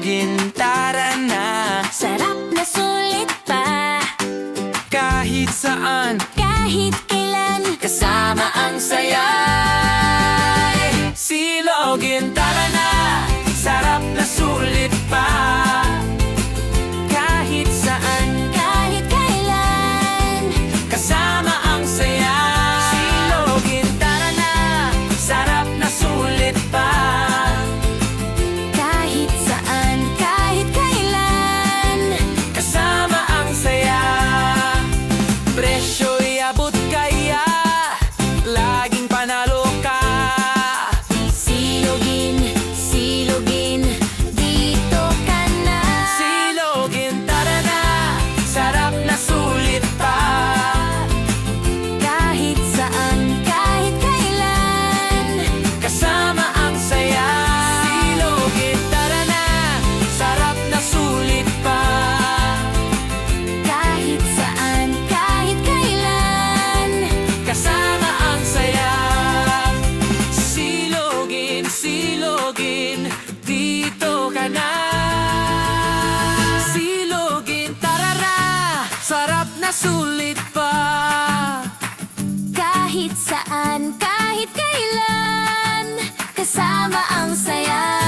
Silugin, tara na. Sarap na sulit pa, Kahit saan, kahit kailan. kasama ang saya. Silugin, tara na. Sarap na sulit pa. Kahit saan, Kahit kailan. kasama ang saya. Silugin, tara na. Sarap na sulit pa. Kahit saan, kahit kailan. Kasama ang saya. Presyo'y abot kaya, laging panalo ka. Silugin, silugin, dito ka na. Silugin, tara na. Sarap na sulit pa. Kahit saan, kahit kailan. Kasama ang saya. Silugin, tara na. Sarap na sulit pa. Kahit saan, kahit kailan. Kasama ang saya. Silugin, silugin, dito ka na. Silugin, tarara, sarap na sulit pa. Kahit saan, kahit kailan. Kasama ang saya.